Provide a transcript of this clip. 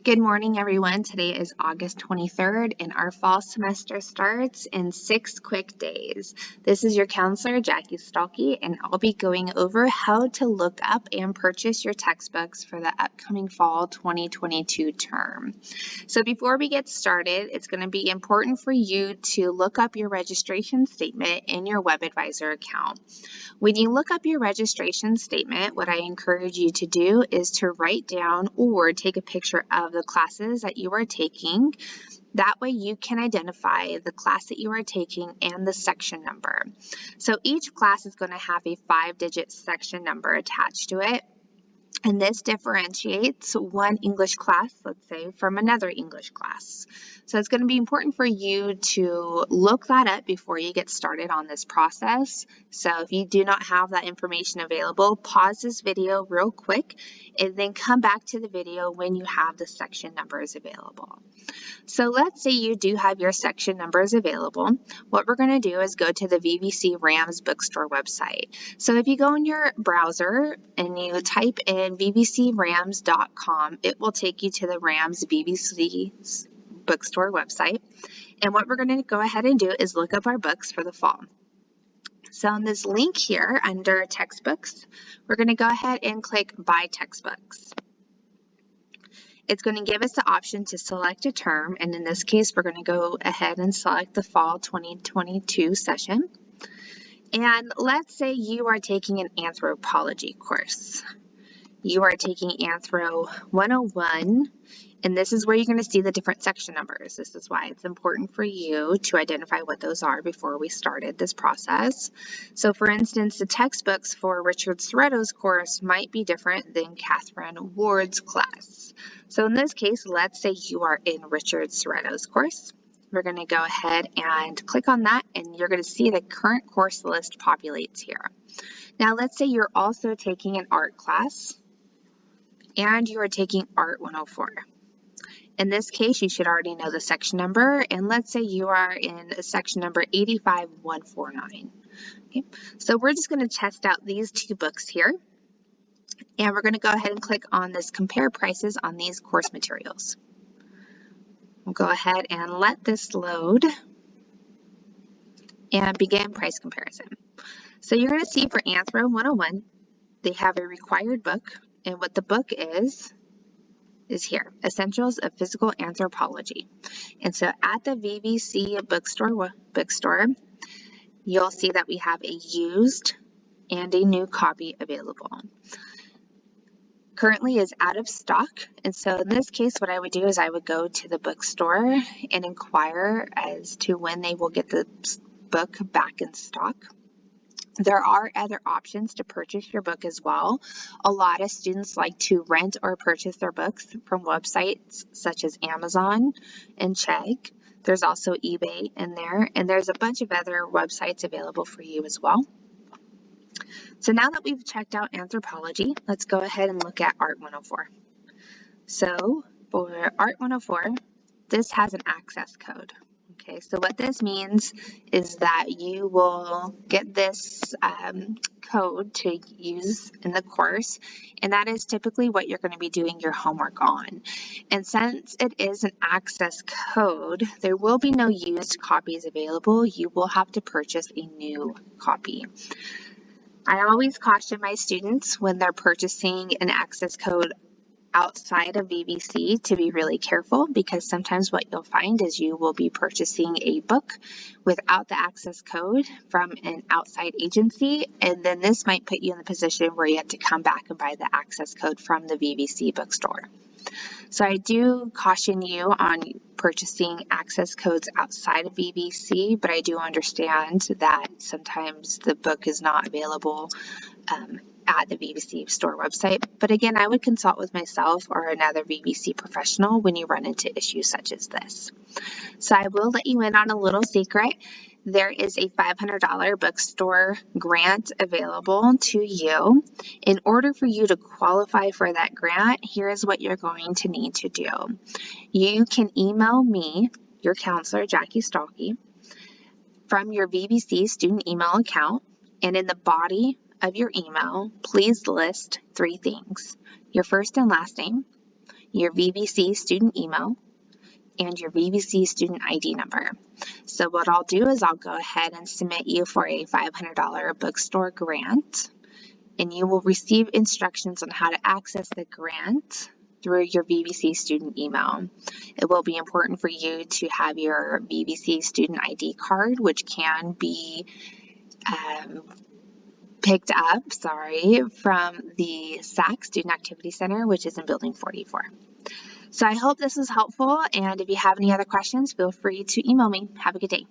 Good morning, everyone. Today is August 23rd, and our fall semester starts in 6 quick days. This is your counselor, Jackie Stalkey, and I'll be going over how to look up and purchase your textbooks for the upcoming fall 2022 term. So before we get started, it's going to be important for you to look up your registration statement in your WebAdvisor account. When you look up your registration statement, what I encourage you to do is to write down or take a picture of the classes that you are taking. That way you can identify the class that you are taking and the section number. So each class is going to have a 5-digit section number attached to it. And this differentiates one English class, let's say, from another English class. So it's going to be important for you to look that up before you get started on this process. So if you do not have that information available, pause this video real quick and then come back to the video when you have the section numbers available. So let's say you do have your section numbers available. What we're going to do is go to the VVC Rams Bookstore website. So if you go in your browser and you type in vvcrams.com, it will take you to the Rams VVC Bookstore website. And what we're going to go ahead and do is look up our books for the fall. So on this link here under textbooks, we're going to go ahead and click Buy Textbooks. It's going to give us the option to select a term, and in this case, we're going to go ahead and select the fall 2022 session. And let's say you are taking an anthropology course. You are taking Anthro 101, and this is where you're going to see the different section numbers. This is why it's important for you to identify what those are before we started this process. So for instance, the textbooks for Richard Soretto's course might be different than Catherine Ward's class. So in this case, let's say you are in Richard Soretto's course. We're going to go ahead and click on that, and you're going to see the current course list populates here. Now let's say you're also taking an art class, and you are taking Art 104. In this case, you should already know the section number, and let's say you are in section number 85149. Okay, so we're just going to test out these two books here, and we're going to go ahead and click on this compare prices on these course materials. We'll go ahead and let this load and begin price comparison. So you're going to see for Anthro 101, they have a required book, and what the book is here, Essentials of Physical Anthropology. And so at the VVC bookstore, you'll see that we have a used and a new copy available. Currently is out of stock, and so in this case, what I would do is I would go to the bookstore and inquire as to when they will get the book back in stock. There are other options to purchase your book as well. A lot of students like to rent or purchase their books from websites such as Amazon and Chegg. There's also eBay in there, and there's a bunch of other websites available for you as well. So now that we've checked out anthropology, let's go ahead and look at Art 104. So for Art 104, this has an access code. Okay, so what this means is that you will get this code to use in the course, and that is typically what you're going to be doing your homework on. And since it is an access code, there will be no used copies available. You will have to purchase a new copy. I always caution my students when they're purchasing an access code outside of VVC to be really careful, because sometimes what you'll find is you will be purchasing a book without the access code from an outside agency, and then this might put you in the position where you have to come back and buy the access code from the VVC bookstore. So I do caution you on purchasing access codes outside of VVC, but I do understand that sometimes the book is not available at the VVC store website. But again, I would consult with myself or another VVC professional when you run into issues such as this. So I will let you in on a little secret. There is a $500 bookstore grant available to you. In order for you to qualify for that grant, here's what you're going to need to do. You can email me, your counselor, Jackie Stalkey, from your VVC student email account, and in the body of your email, please list 3 things: your first and last name, your VVC student email, and your VVC student ID number. So what I'll do is I'll go ahead and submit you for a $500 bookstore grant, and you will receive instructions on how to access the grant through your VVC student email. It will be important for you to have your VVC student ID card, which can be picked up, from the SAC Student Activity Center, which is in Building 44. So I hope this was helpful, and if you have any other questions, feel free to email me. Have a good day.